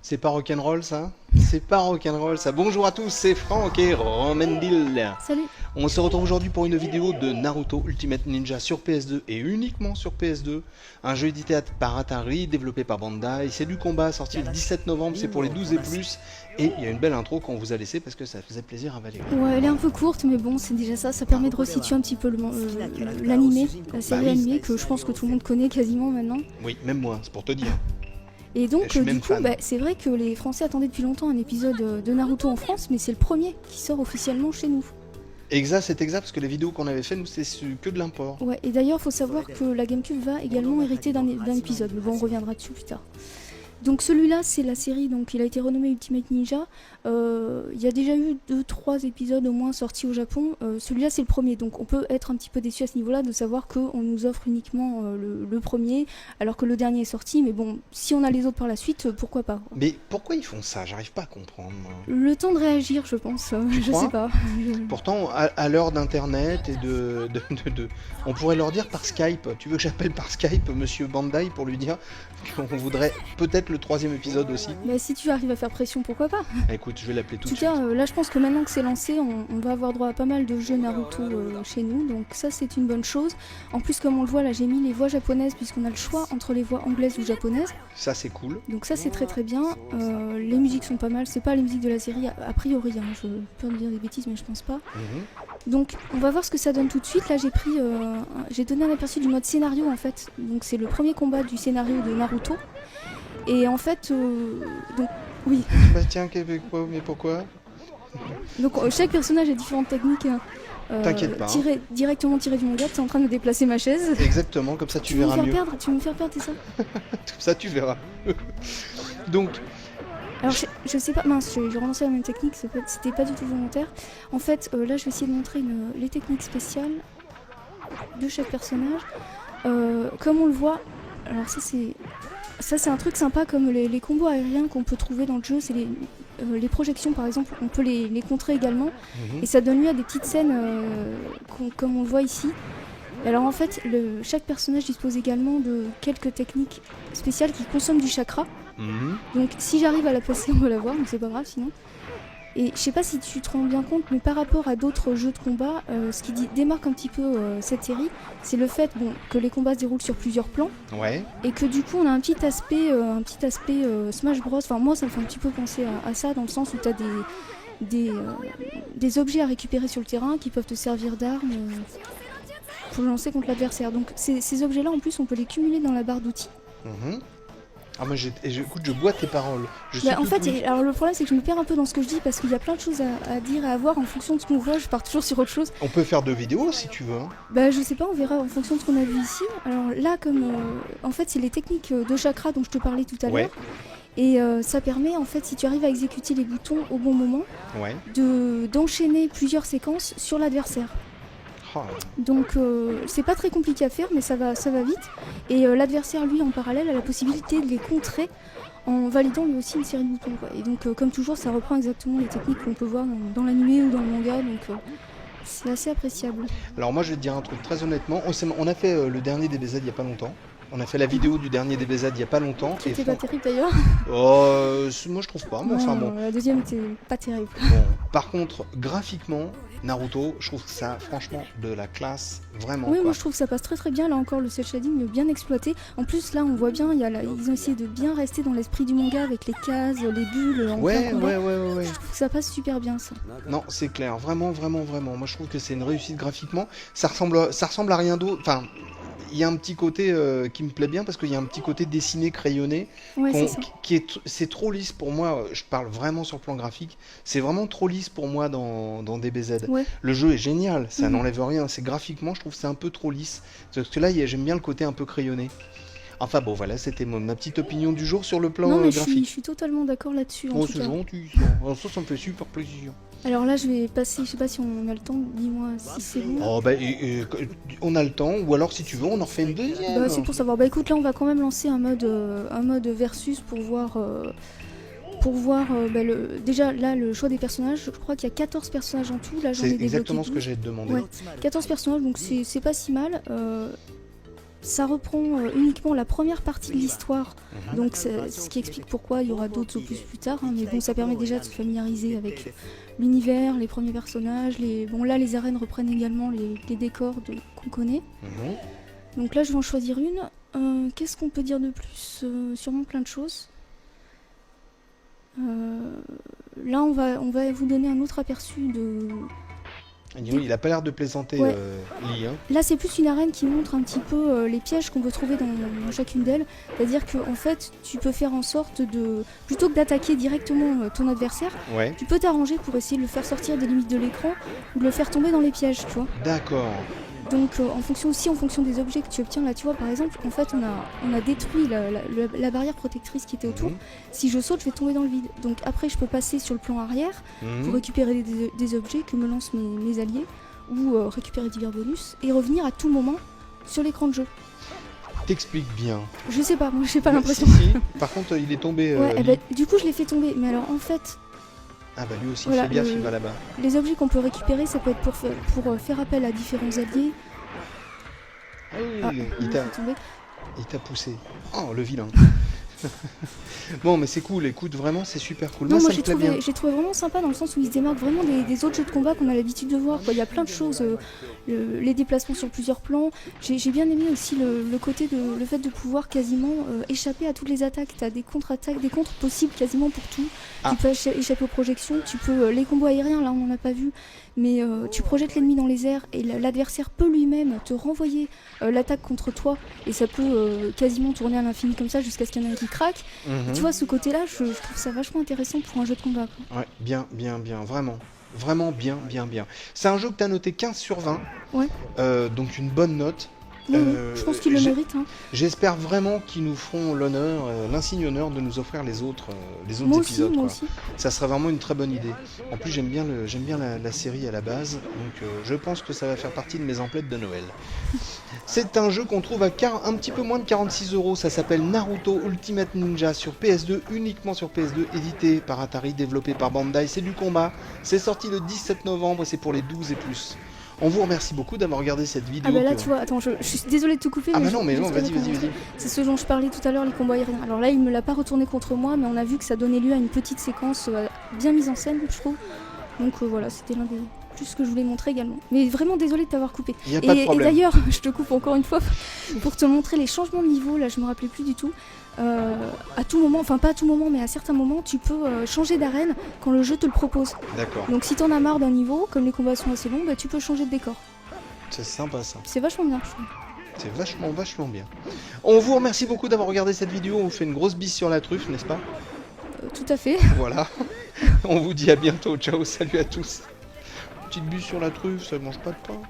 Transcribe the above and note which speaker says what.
Speaker 1: C'est pas rock'n'roll ça? C'est pas rock'n'roll ça. Bonjour à tous, c'est Franck et Romendil.
Speaker 2: Salut.
Speaker 1: On se retrouve aujourd'hui pour une vidéo de Naruto Ultimate Ninja sur PS2 et uniquement sur PS2. Un jeu édité par Atari, développé par Bandai. C'est du combat, sorti le 17 novembre, c'est pour les 12 et plus. Et il y a une belle intro qu'on vous a laissée parce que ça faisait plaisir à Valérie.
Speaker 2: Ouais, elle est un peu courte, mais bon, c'est déjà ça. Ça permet de resituer un petit peu l'animé, la série animée que je pense que tout le monde connaît quasiment maintenant.
Speaker 1: Oui, même moi, c'est pour te dire.
Speaker 2: Et donc, du coup, c'est vrai que les Français attendaient depuis longtemps un épisode de Naruto en France, mais c'est le premier qui sort officiellement chez nous.
Speaker 1: Exact, c'est exact, parce que les vidéos qu'on avait fait, nous, c'est que de l'import.
Speaker 2: Ouais, et d'ailleurs, faut savoir que la GameCube va également hériter d'un épisode, mais bon, on reviendra dessus plus tard. Donc celui-là, c'est la série, donc il a été renommé Ultimate Ninja. Il y a déjà eu 2-3 épisodes au moins sortis au Japon. Celui-là, c'est le premier, donc on peut être un petit peu déçu à ce niveau-là de savoir qu'on nous offre uniquement le premier, alors que le dernier est sorti. Mais bon, si on a les autres par la suite, pourquoi pas.
Speaker 1: Mais pourquoi ils font ça? J'arrive pas à comprendre. Moi.
Speaker 2: Le temps de réagir, je pense. Je sais pas.
Speaker 1: Pourtant, à l'heure d'Internet et on pourrait leur dire par Skype. Tu veux que j'appelle par Skype Monsieur Bandai pour lui dire qu'on voudrait peut-être le 3e épisode aussi?
Speaker 2: Mais si tu arrives à faire pression, pourquoi pas?
Speaker 1: Écoute, je vais l'appeler tout de suite.
Speaker 2: En tout cas, là je pense que maintenant que c'est lancé, on va avoir droit à pas mal de jeux Naruto chez nous, donc ça c'est une bonne chose. En plus, comme on le voit là, j'ai mis les voix japonaises puisqu'on a le choix entre les voix anglaises ou japonaises.
Speaker 1: Ça c'est cool.
Speaker 2: Donc ça c'est très très bien. Les musiques sont pas mal, c'est pas les musiques de la série a priori, hein. Je peux me dire des bêtises mais je pense pas. Donc on va voir ce que ça donne tout de suite. Là j'ai donné un aperçu du mode scénario en fait. Donc c'est le premier combat du scénario de Naruto. Et en fait, donc oui.
Speaker 1: Bah tiens, mais pourquoi?
Speaker 2: Donc chaque personnage a différentes techniques.
Speaker 1: T'inquiète pas.
Speaker 2: Directement tiré du manga, t'es en train de déplacer ma chaise.
Speaker 1: Exactement, comme ça tu verras mieux.
Speaker 2: Tu veux me faire perdre, c'est ça?
Speaker 1: Comme ça tu verras. Donc.
Speaker 2: Alors je sais pas, mince, j'ai relancé la même technique, c'était pas du tout volontaire. En fait, là je vais essayer de montrer les techniques spéciales de chaque personnage. Comme on le voit, alors ça c'est un truc sympa comme les combos aériens qu'on peut trouver dans le jeu, c'est les projections par exemple, on peut les contrer également, et ça donne lieu à des petites scènes comme on le voit ici. Alors en fait, chaque personnage dispose également de quelques techniques spéciales qui consomment du chakra. Donc si j'arrive à la passer, on va la voir, donc c'est pas grave sinon. Et je sais pas si tu te rends bien compte, mais par rapport à d'autres jeux de combat, ce qui démarque un petit peu cette série, c'est le fait que les combats se déroulent sur plusieurs plans.
Speaker 1: Ouais. Et
Speaker 2: que du coup on a un petit aspect Smash Bros. Enfin moi ça me fait un petit peu penser à ça, dans le sens où tu as des objets à récupérer sur le terrain qui peuvent te servir d'armes pour lancer contre l'adversaire. Donc ces objets-là en plus on peut les cumuler dans la barre d'outils.
Speaker 1: Ah moi écoute, je bois tes paroles.
Speaker 2: En fait, alors le problème c'est que je me perds un peu dans ce que je dis parce qu'il y a plein de choses à dire et à voir en fonction de ce qu'on voit. Je pars toujours sur autre chose.
Speaker 1: On peut faire 2 vidéos si tu veux. Hein.
Speaker 2: Bah je sais pas, on verra en fonction de ce qu'on a vu ici. Alors là, comme en fait c'est les techniques de chakra dont je te parlais tout à l'heure. Et ça permet en fait, si tu arrives à exécuter les boutons au bon moment, d'enchaîner plusieurs séquences sur l'adversaire. Donc c'est pas très compliqué à faire, mais ça va vite. Et l'adversaire lui en parallèle a la possibilité de les contrer en validant lui aussi une série de boutons, quoi. Et donc comme toujours ça reprend exactement les techniques qu'on peut voir dans l'animé ou dans le manga, donc c'est assez appréciable.
Speaker 1: Alors moi je vais te dire un truc très honnêtement, on a fait le dernier DBZ il y a pas longtemps. On a fait la vidéo du dernier DBZ il y a pas longtemps.
Speaker 2: C'était pas terrible d'ailleurs.
Speaker 1: Moi je trouve pas, mais enfin bon.
Speaker 2: La deuxième était pas terrible.
Speaker 1: Bon, par contre, graphiquement, Naruto, je trouve que ça franchement de la classe, vraiment.
Speaker 2: Oui, moi je trouve que ça passe très très bien, là encore le cel shading bien exploité. En plus là on voit bien, ils ont essayé de bien rester dans l'esprit du manga avec les cases, les bulles.
Speaker 1: Ouais.
Speaker 2: Je trouve que ça passe super bien ça.
Speaker 1: Non, c'est clair, vraiment. Moi je trouve que c'est une réussite graphiquement. Ça ressemble à rien d'autre. Enfin, il y a un petit côté qui me plaît bien parce qu'il y a un petit côté dessiné, crayonné,
Speaker 2: Ouais, c'est ça.
Speaker 1: c'est trop lisse pour moi. Je parle vraiment sur le plan graphique. C'est vraiment trop lisse pour moi dans DBZ.
Speaker 2: Ouais.
Speaker 1: Le jeu est génial, ça
Speaker 2: Mhm.
Speaker 1: n'enlève rien. C'est graphiquement, je trouve que c'est un peu trop lisse. Parce que là, j'aime bien le côté un peu crayonné. Enfin bon, voilà, c'était ma petite opinion du jour sur le plan
Speaker 2: Non, mais je
Speaker 1: graphique.
Speaker 2: suis totalement d'accord là-dessus, en
Speaker 1: Oh,
Speaker 2: tout
Speaker 1: c'est
Speaker 2: cas.
Speaker 1: gentil, ça. Oh, ça me fait super plaisir.
Speaker 2: Alors là, je vais passer, je sais pas si on a le temps, dis-moi si c'est bon.
Speaker 1: Oh, bah, on a le temps, ou alors si tu veux, on en refait une deuxième.
Speaker 2: Bah, c'est pour savoir. Bah écoute, là, on va quand même lancer un mode versus pour voir, bah, déjà là, le choix des personnages. Je crois qu'il y a 14 personnages en tout. Là, j'en ai
Speaker 1: C'est
Speaker 2: débloqué
Speaker 1: exactement ce que
Speaker 2: 12.
Speaker 1: j'allais te demander.
Speaker 2: Ouais. 14 personnages, donc c'est pas si mal. Ça reprend uniquement la première partie de l'histoire,
Speaker 1: Mhm.
Speaker 2: donc c'est ce qui explique pourquoi il y aura d'autres opus plus tard, hein, mais bon, ça permet déjà de se familiariser avec l'univers, les premiers personnages, bon là les arènes reprennent également les décors qu'on connaît.
Speaker 1: Mhm.
Speaker 2: Donc là je vais en choisir une. Qu'est-ce qu'on peut dire de plus? Sûrement plein de choses. Là on va vous donner un autre aperçu de...
Speaker 1: Dis donc, il a pas l'air de plaisanter,
Speaker 2: Ouais.
Speaker 1: Lee. Hein.
Speaker 2: Là, c'est plus une arène qui montre un petit peu les pièges qu'on peut trouver dans chacune d'elles. C'est-à-dire que, en fait, tu peux faire en sorte de... Plutôt que d'attaquer directement ton adversaire,
Speaker 1: Ouais,
Speaker 2: tu peux t'arranger pour essayer de le faire sortir des limites de l'écran ou de le faire tomber dans les pièges, tu vois.
Speaker 1: d'accord.
Speaker 2: Donc, en fonction des objets que tu obtiens, là, tu vois, par exemple, en fait, on a détruit la barrière protectrice qui était autour.
Speaker 1: Mhm.
Speaker 2: Si je saute, je vais tomber dans le vide. Donc, après, je peux passer sur le plan arrière
Speaker 1: Mhm.
Speaker 2: pour récupérer des objets que me lancent mes alliés ou récupérer divers bonus et revenir à tout moment sur l'écran de jeu.
Speaker 1: T'expliques bien.
Speaker 2: Je sais pas, moi j'ai pas l'impression.
Speaker 1: Si, si. Par contre, il est tombé.
Speaker 2: Ouais,
Speaker 1: Lee.
Speaker 2: ben, du coup je l'ai fait tomber, mais alors en fait,
Speaker 1: Ah bah lui aussi,
Speaker 2: voilà,
Speaker 1: fais gaffe, il va là-bas.
Speaker 2: les objets qu'on peut récupérer, ça peut être pour faire appel à différents alliés.
Speaker 1: Ah oui,
Speaker 2: Ah,
Speaker 1: il
Speaker 2: il
Speaker 1: t'a
Speaker 2: m'a fait tomber.
Speaker 1: poussé. Oh, le vilain. Bon, mais c'est cool, écoute, vraiment, c'est super cool.
Speaker 2: Non,
Speaker 1: Moi,
Speaker 2: moi
Speaker 1: ça me plaît bien.
Speaker 2: j'ai trouvé vraiment sympa dans le sens où il se démarque vraiment des autres jeux de combat qu'on a l'habitude de voir, quoi. Il y a plein de choses, les déplacements sur plusieurs plans. J'ai bien aimé aussi le côté le fait de pouvoir quasiment échapper à toutes les attaques. T'as des contre-attaques, des contres possibles quasiment pour tout.
Speaker 1: Ah.
Speaker 2: Tu peux échapper aux projections, tu peux les combos aériens, là on n'en a pas vu, mais tu projettes l'ennemi dans les airs et l'adversaire peut lui-même te renvoyer l'attaque contre toi et ça peut quasiment tourner à l'infini comme ça jusqu'à ce qu'il y en ait un qui craque.
Speaker 1: Mhm.
Speaker 2: Tu vois, ce côté-là, je trouve ça vachement intéressant pour un jeu de combat, quoi.
Speaker 1: Ouais, bien, bien, bien, vraiment. Vraiment bien, bien, bien. C'est un jeu que t'as noté 15 sur 20.
Speaker 2: Ouais.
Speaker 1: Donc une bonne note.
Speaker 2: Oui, oui, je pense qu'il le mérite, hein.
Speaker 1: J'espère vraiment qu'ils nous feront l'honneur, l'insigne honneur de nous offrir les autres
Speaker 2: Moi aussi,
Speaker 1: épisodes.
Speaker 2: moi
Speaker 1: Quoi.
Speaker 2: aussi.
Speaker 1: Ça serait vraiment une très bonne idée. En plus, j'aime bien la série à la base, donc je pense que ça va faire partie de mes emplettes de Noël. C'est un jeu qu'on trouve à un petit peu moins de 46 €. Ça s'appelle Naruto Ultimate Ninja sur PS2, uniquement sur PS2, édité par Atari, développé par Bandai. C'est du combat. C'est sorti le 17 novembre et c'est pour les 12 et plus. On vous remercie beaucoup d'avoir regardé cette vidéo.
Speaker 2: Ah bah là, tu vois, attends, je suis désolée de te couper.
Speaker 1: Ah bah
Speaker 2: je-
Speaker 1: non, mais non,
Speaker 2: juste
Speaker 1: vas-y,
Speaker 2: pour
Speaker 1: vas-y,
Speaker 2: commenter.
Speaker 1: vas-y.
Speaker 2: C'est ce dont je parlais tout à l'heure, les combats aériens. Alors là, il me l'a pas retourné contre moi, mais on a vu que ça donnait lieu à une petite séquence bien mise en scène, je trouve. Donc voilà, c'était l'un des plus que je voulais montrer également. Mais vraiment désolée de t'avoir coupé.
Speaker 1: Il n'y a pas de
Speaker 2: Et
Speaker 1: problème.
Speaker 2: d'ailleurs, je te coupe encore une fois pour te montrer les changements de niveau. Là, je me rappelais plus du tout. À tout moment, enfin pas à tout moment, mais à certains moments, tu peux changer d'arène quand le jeu te le propose.
Speaker 1: D'accord,
Speaker 2: Donc si t'en as marre d'un niveau, comme les combats sont assez longs, bah, tu peux changer de décor.
Speaker 1: c'est sympa ça.
Speaker 2: C'est vachement bien, je trouve.
Speaker 1: C'est vachement, vachement bien. On vous remercie beaucoup d'avoir regardé cette vidéo. On vous fait une grosse bise sur la truffe, n'est-ce pas?
Speaker 2: Tout à fait.
Speaker 1: Voilà. On vous dit à bientôt. Ciao, salut à tous. Petite bise sur la truffe, ça mange pas de pain.